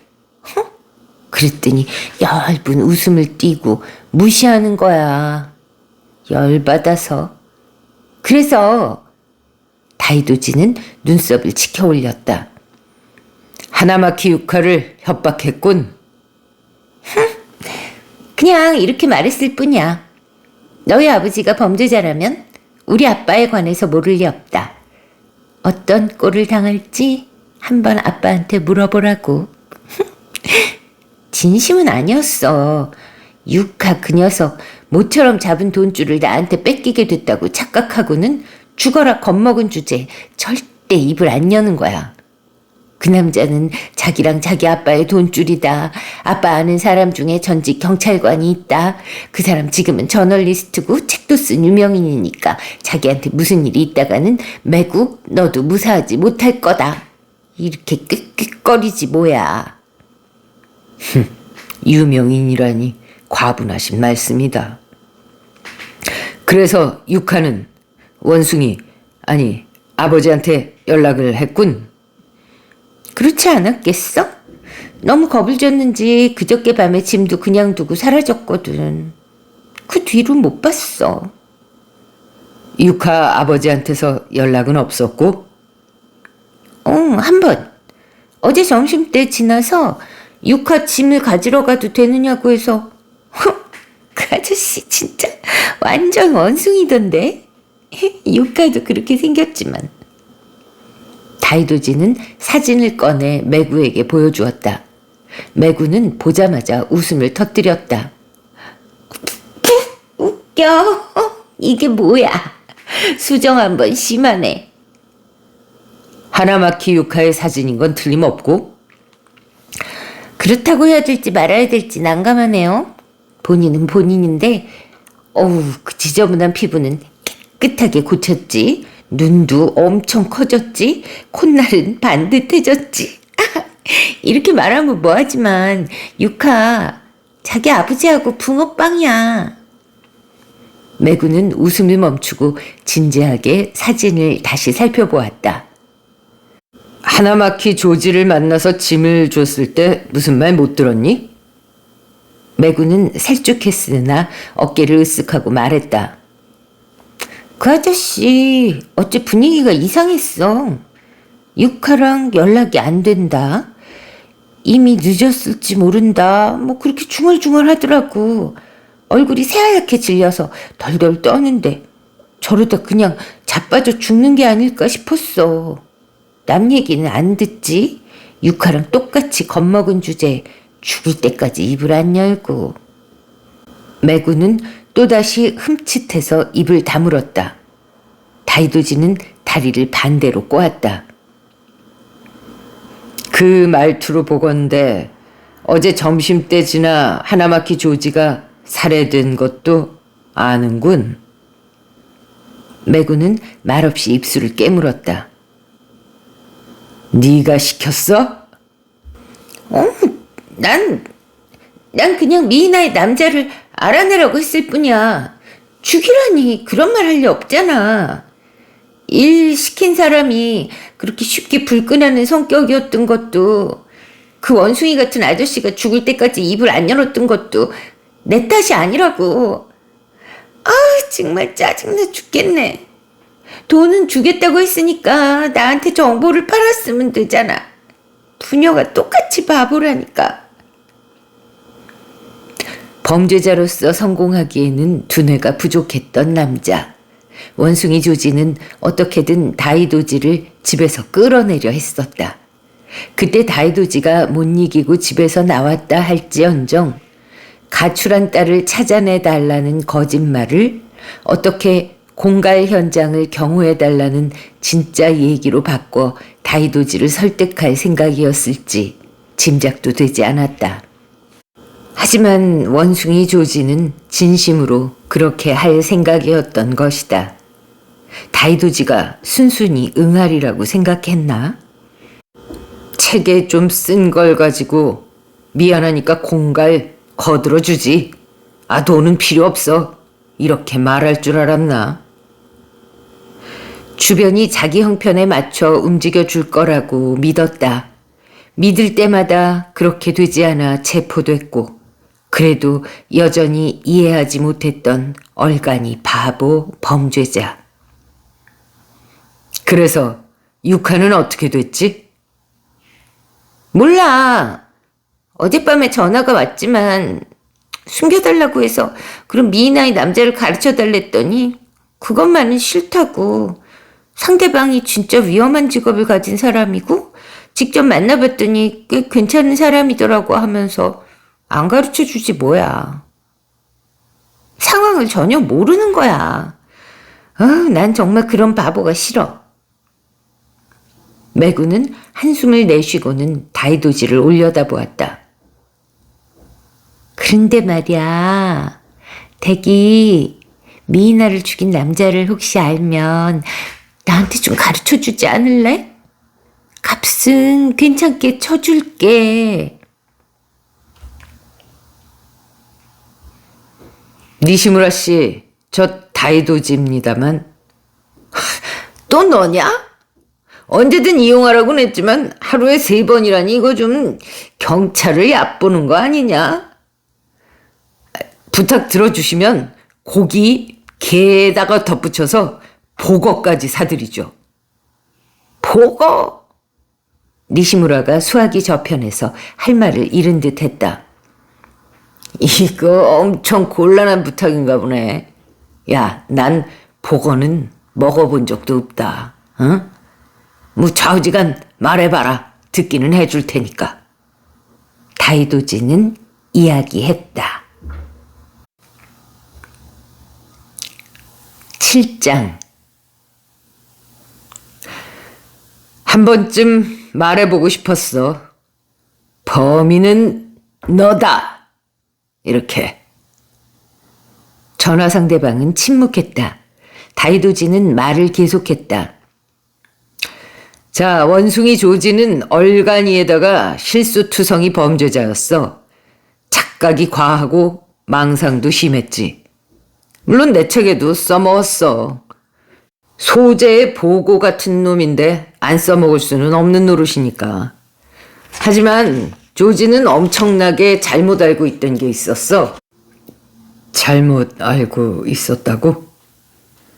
Speaker 1: 그랬더니 엷은 웃음을 띠고 무시하는 거야. 열받아서. 그래서 다이도지는 눈썹을 치켜 올렸다.
Speaker 2: 하나마키 유카를 협박했군.
Speaker 1: 그냥 이렇게 말했을 뿐이야. 너희 아버지가 범죄자라면 우리 아빠에 관해서 모를 리 없다. 어떤 꼴을 당할지 한번 아빠한테 물어보라고. 진심은 아니었어. 유카 그 녀석 모처럼 잡은 돈줄을 나한테 뺏기게 됐다고 착각하고는 죽어라 겁먹은 주제 절대 입을 안 여는 거야. 그 남자는 자기랑 자기 아빠의 돈줄이다. 아빠 아는 사람 중에 전직 경찰관이 있다. 그 사람 지금은 저널리스트고 책도 쓴 유명인이니까 자기한테 무슨 일이 있다가는 매구 너도 무사하지 못할 거다. 이렇게 끄끄거리지 뭐야.
Speaker 2: 유명인이라니 과분하신 말씀이다. 그래서 유카는 원숭이, 아니 아버지한테 연락을 했군.
Speaker 1: 그렇지 않았겠어? 너무 겁을 줬는지 그저께 밤에 짐도 그냥 두고 사라졌거든. 그 뒤로 못 봤어.
Speaker 2: 유카 아버지한테서 연락은 없었고?
Speaker 1: 한 번. 어제 점심때 지나서 유카 짐을 가지러 가도 되느냐고 해서 그 아저씨 진짜 완전 원숭이던데. 유카도 그렇게 생겼지만. 다이도지는 사진을 꺼내 매구에게 보여주었다. 매구는 보자마자 웃음을 터뜨렸다. 웃겨. 이게 뭐야. 수정 한번 심하네.
Speaker 2: 하나마키 유카의 사진인 건 틀림없고?
Speaker 1: 그렇다고 해야 될지 말아야 될지 난감하네요. 본인은 본인인데 그 지저분한 피부는 깨끗하게 고쳤지. 눈도 엄청 커졌지. 콧날은 반듯해졌지. 이렇게 말하면 뭐하지만 유카 자기 아버지하고 붕어빵이야. 매구는 웃음을 멈추고 진지하게 사진을 다시 살펴보았다.
Speaker 2: 하나마키 조지를 만나서 짐을 줬을 때 무슨 말 못 들었니?
Speaker 1: 매구는 살쭉했으나 어깨를 으쓱하고 말했다. 그 아저씨 어째 분위기가 이상했어. 육하랑 연락이 안 된다. 이미 늦었을지 모른다. 뭐 그렇게 중얼중얼 하더라고. 얼굴이 새하얗게 질려서 덜덜 떠는데 저러다 그냥 자빠져 죽는 게 아닐까 싶었어. 남 얘기는 안 듣지? 육하랑 똑같이 겁먹은 주제에 죽을 때까지 입을 안 열고. 매구는 또다시 흠칫해서 입을 다물었다. 다이도지는 다리를 반대로 꼬았다.
Speaker 2: 그 말투로 보건대 어제 점심때 지나 하나마키 조지가 살해된 것도 아는군.
Speaker 1: 매구는 말없이 입술을 깨물었다.
Speaker 2: 네가 시켰어?
Speaker 1: 난 그냥 미이나의 남자를 알아내라고 했을 뿐이야. 죽이라니 그런 말 할 리 없잖아. 일 시킨 사람이 그렇게 쉽게 불끈하는 성격이었던 것도, 그 원숭이 같은 아저씨가 죽을 때까지 입을 안 열었던 것도 내 탓이 아니라고. 아, 정말 짜증나 죽겠네. 돈은 주겠다고 했으니까 나한테 정보를 팔았으면 되잖아. 부녀가 똑같이 바보라니까. 범죄자로서 성공하기에는 두뇌가 부족했던 남자. 원숭이 조지는 어떻게든 다이도지를 집에서 끌어내려 했었다. 그때 다이도지가 못 이기고 집에서 나왔다 할지언정 가출한 딸을 찾아내달라는 거짓말을 어떻게 공갈 현장을 경호해달라는 진짜 얘기로 바꿔 다이도지를 설득할 생각이었을지 짐작도 되지 않았다. 하지만 원숭이 조지는 진심으로 그렇게 할 생각이었던 것이다. 다이도지가 순순히 응하리라고 생각했나?
Speaker 2: 책에 좀 쓴 걸 가지고 미안하니까 공갈 거들어주지. 아, 돈은 필요 없어. 이렇게 말할 줄 알았나?
Speaker 1: 주변이 자기 형편에 맞춰 움직여줄 거라고 믿었다. 믿을 때마다 그렇게 되지 않아 체포됐고, 그래도 여전히 이해하지 못했던 얼간이 바보 범죄자.
Speaker 2: 그래서 육하는 어떻게 됐지?
Speaker 1: 몰라. 어젯밤에 전화가 왔지만 숨겨달라고 해서 그런 미인아이 남자를 가르쳐달랬더니 그것만은 싫다고. 상대방이 진짜 위험한 직업을 가진 사람이고 직접 만나봤더니 꽤 괜찮은 사람이더라고 하면서 안 가르쳐주지 뭐야. 상황을 전혀 모르는 거야. 난 정말 그런 바보가 싫어. 매구는 한숨을 내쉬고는 다이도지를 올려다보았다. 그런데 말이야, 댁이 미이나를 죽인 남자를 혹시 알면 나한테 좀 가르쳐주지 않을래? 값은 괜찮게 쳐줄게.
Speaker 2: 니시무라 씨, 저 다이도지입니다만.
Speaker 1: 또 너냐?
Speaker 2: 언제든 이용하라고는 했지만 하루에 3번이라니 이거 좀 경찰을 얕보는 거 아니냐? 부탁 들어주시면 고기 게에다가 덧붙여서 보거까지 사드리죠.
Speaker 1: 보거? 니시무라가 수화기 저편에서 할 말을 잃은 듯 했다.
Speaker 2: 이거 엄청 곤란한 부탁인가 보네. 야, 난 보거는 먹어본 적도 없다. 응? 뭐 좌우지간 말해봐라. 듣기는 해줄 테니까.
Speaker 1: 다이도지는 이야기했다. 7장.
Speaker 2: 한 번쯤 말해보고 싶었어. 범인은 너다. 이렇게.
Speaker 1: 전화 상대방은 침묵했다. 다이도지는 말을 계속했다.
Speaker 2: 자, 원숭이 조지는 얼간이에다가 실수투성이 범죄자였어. 착각이 과하고 망상도 심했지. 물론 내 책에도 써먹었어. 소재의 보고 같은 놈인데 안 써먹을 수는 없는 노릇이니까. 하지만 조지는 엄청나게 잘못 알고 있던 게 있었어.
Speaker 1: 잘못 알고 있었다고?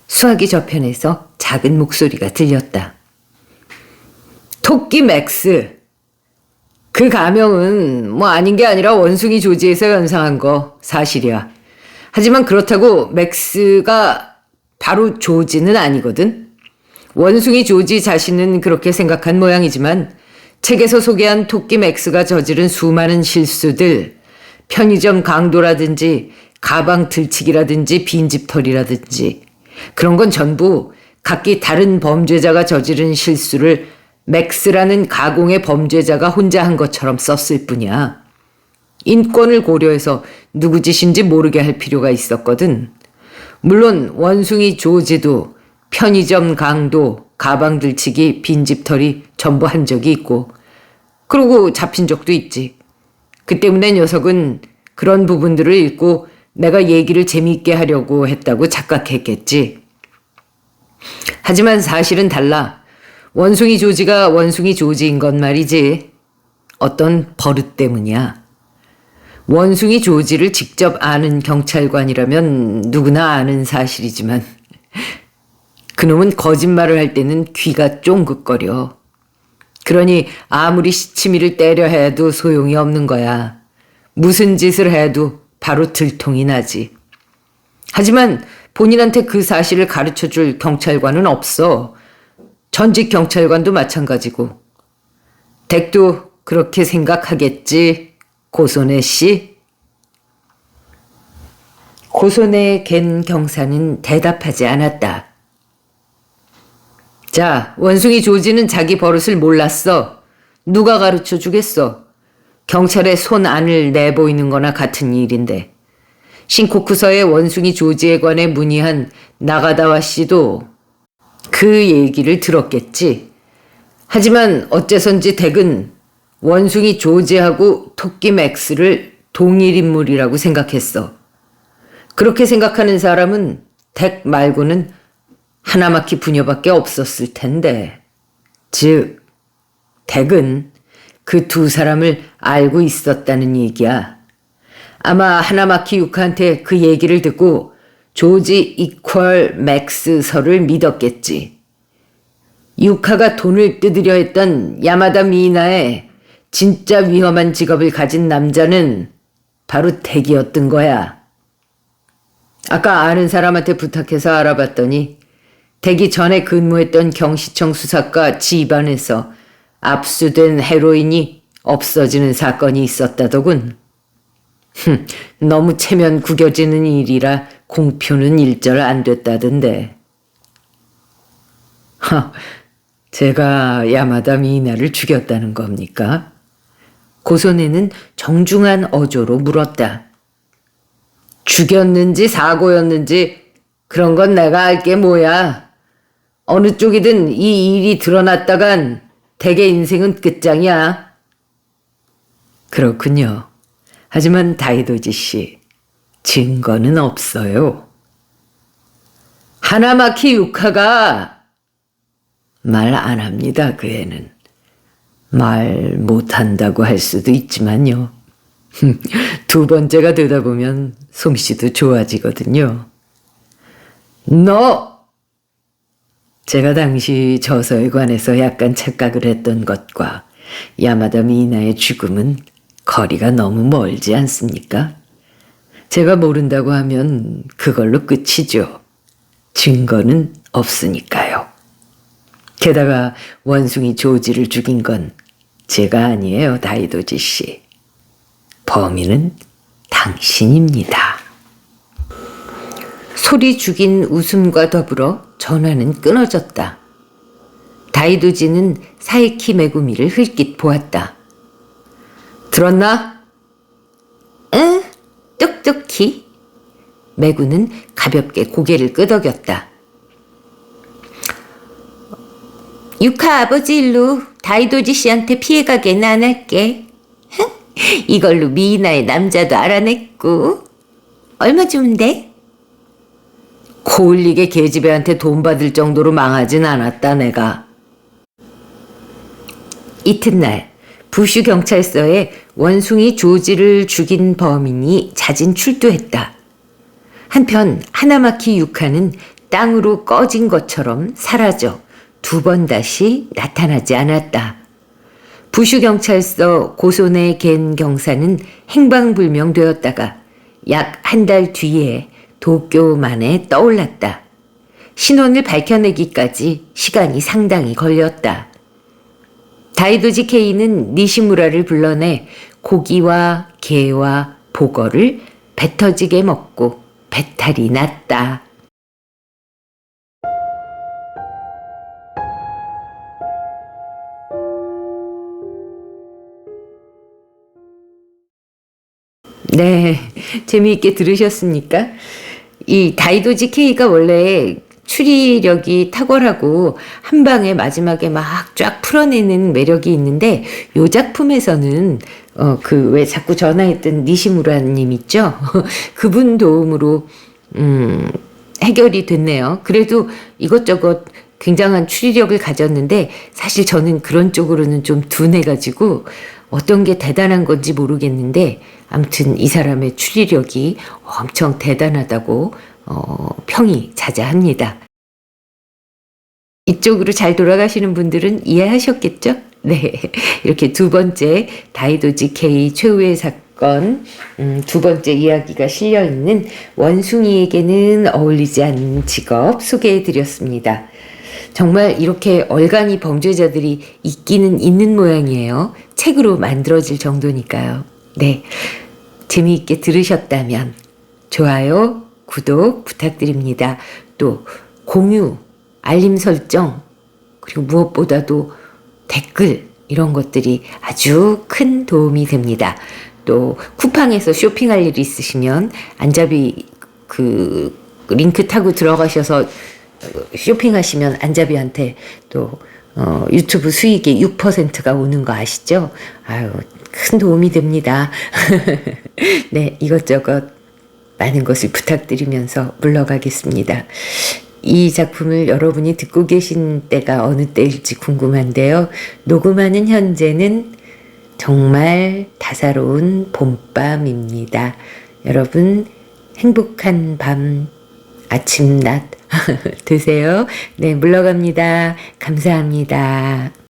Speaker 1: 수화기 저편에서 작은 목소리가 들렸다.
Speaker 2: 토끼 맥스. 그 가명은 뭐 아닌 게 아니라 원숭이 조지에서 연상한 거 사실이야. 하지만 그렇다고 맥스가 바로 조지는 아니거든. 원숭이 조지 자신은 그렇게 생각한 모양이지만 책에서 소개한 토끼 맥스가 저지른 수많은 실수들, 편의점 강도라든지 가방 들치기라든지 빈집털이라든지 그런 건 전부 각기 다른 범죄자가 저지른 실수를 맥스라는 가공의 범죄자가 혼자 한 것처럼 썼을 뿐이야. 인권을 고려해서 누구 짓인지 모르게 할 필요가 있었거든. 물론 원숭이 조지도 편의점 강도, 가방 들치기, 빈집털이 전부 한 적이 있고 그러고 잡힌 적도 있지. 그 때문에 녀석은 그런 부분들을 읽고 내가 얘기를 재미있게 하려고 했다고 착각했겠지. 하지만 사실은 달라. 원숭이 조지가 원숭이 조지인 건 말이지. 어떤 버릇 때문이야. 원숭이 조지를 직접 아는 경찰관이라면 누구나 아는 사실이지만 그놈은 거짓말을 할 때는 귀가 쫑긋거려. 그러니 아무리 시치미를 때려 해도 소용이 없는 거야. 무슨 짓을 해도 바로 들통이 나지. 하지만 본인한테 그 사실을 가르쳐줄 경찰관은 없어. 전직 경찰관도 마찬가지고. 댁도 그렇게 생각하겠지, 고소네 씨?
Speaker 1: 고소네 갠 경사는 대답하지 않았다.
Speaker 2: 자, 원숭이 조지는 자기 버릇을 몰랐어. 누가 가르쳐 주겠어? 경찰에 손 안을 내보이는 거나 같은 일인데. 신코쿠서의 원숭이 조지에 관해 문의한 나가다와 씨도 그 얘기를 들었겠지. 하지만 어째선지 덱은 원숭이 조지하고 토끼 맥스를 동일 인물이라고 생각했어. 그렇게 생각하는 사람은 덱 말고는 하나마키 부녀밖에 없었을 텐데. 즉, 덱은 그 두 사람을 알고 있었다는 얘기야. 아마 하나마키 유카한테 그 얘기를 듣고 조지 이퀄 맥스서를 믿었겠지. 유카가 돈을 뜯으려 했던 야마다 미나의 진짜 위험한 직업을 가진 남자는 바로 덱이었던 거야. 아까 아는 사람한테 부탁해서 알아봤더니 덱이 전에 근무했던 경시청 수사과 집안에서 압수된 헤로인이 없어지는 사건이 있었다더군. 너무 체면 구겨지는 일이라 공표는 일절 안 됐다던데. 제가 야마다 미나를 죽였다는 겁니까?
Speaker 1: 고소네는 정중한 어조로 물었다.
Speaker 2: 죽였는지 사고였는지 그런 건 내가 알게 뭐야. 어느 쪽이든 이 일이 드러났다간 덱의 인생은 끝장이야.
Speaker 1: 그렇군요. 하지만 다이도지 씨, 증거는 없어요.
Speaker 2: 하나마키 유카가
Speaker 1: 말 안 합니다, 그 애는. 말 못한다고 할 수도 있지만요. 두 번째가 되다 보면 솜씨도 좋아지거든요.
Speaker 2: 너!
Speaker 1: 제가 당시 저서에 관해서 약간 착각을 했던 것과 야마다 미나의 죽음은 거리가 너무 멀지 않습니까? 제가 모른다고 하면 그걸로 끝이죠. 증거는 없으니까요. 게다가 원숭이 조지를 죽인 건 제가 아니에요, 다이도지 씨. 범인은 당신입니다. 소리 죽인 웃음과 더불어 전화는 끊어졌다. 다이도지는 사이키 메구미를 흘낏 보았다.
Speaker 2: 들었나?
Speaker 1: 응, 똑똑히. 메구는 가볍게 고개를 끄덕였다. 유카 아버지 일로 다이도지 씨한테 피해가게는 안 할게. 이걸로 미이나의 남자도 알아냈고. 얼마 주는데?
Speaker 2: 코올리게 계집애한테 돈 받을 정도로 망하진 않았다, 내가.
Speaker 1: 이튿날 부슈 경찰서에 원숭이 조지를 죽인 범인이 자진 출두했다. 한편 하나마키 유카는 땅으로 꺼진 것처럼 사라져 두 번 다시 나타나지 않았다. 부슈 경찰서 고소내 겐 경사는 행방불명되었다가 약 한 달 뒤에 도쿄만에 떠올랐다. 신원을 밝혀내기까지 시간이 상당히 걸렸다. 다이도지 케이는 니시무라를 불러내 고기와 게와 보거를 배 터지게 먹고 배탈이 났다. 네, 재미있게 들으셨습니까? 이 다이도지 케이가 원래 추리력이 탁월하고 한 방에 마지막에 막 쫙 풀어내는 매력이 있는데 요 작품에서는 그 왜 자꾸 전화했던 니시무라님 있죠? 그분 도움으로 해결이 됐네요. 그래도 이것저것 굉장한 추리력을 가졌는데 사실 저는 그런 쪽으로는 좀 둔해가지고 어떤 게 대단한 건지 모르겠는데 아무튼 이 사람의 추리력이 엄청 대단하다고 평이 자자합니다. 이쪽으로 잘 돌아가시는 분들은 이해하셨겠죠? 네, 이렇게 두 번째 다이도지 케이 최후의 사건 두 번째 이야기가 실려있는 원숭이에게는 어울리지 않는 직업 소개해드렸습니다. 정말 이렇게 얼간이 범죄자들이 있기는 있는 모양이에요. 책으로 만들어질 정도니까요. 네, 재미있게 들으셨다면 좋아요, 구독 부탁드립니다. 또 공유, 알림 설정, 그리고 무엇보다도 댓글 이런 것들이 아주 큰 도움이 됩니다. 또 쿠팡에서 쇼핑할 일이 있으시면 안잡이 그 링크 타고 들어가셔서 쇼핑하시면 안잡이한테 또 유튜브 수익의 6%가 오는 거 아시죠? 아유, 큰 도움이 됩니다. 네, 이것저것 많은 것을 부탁드리면서 물러가겠습니다. 이 작품을 여러분이 듣고 계신 때가 어느 때일지 궁금한데요. 녹음하는 현재는 정말 다사로운 봄밤입니다. 여러분 행복한 밤, 아침, 낮 되세요. 네, 물러갑니다. 감사합니다.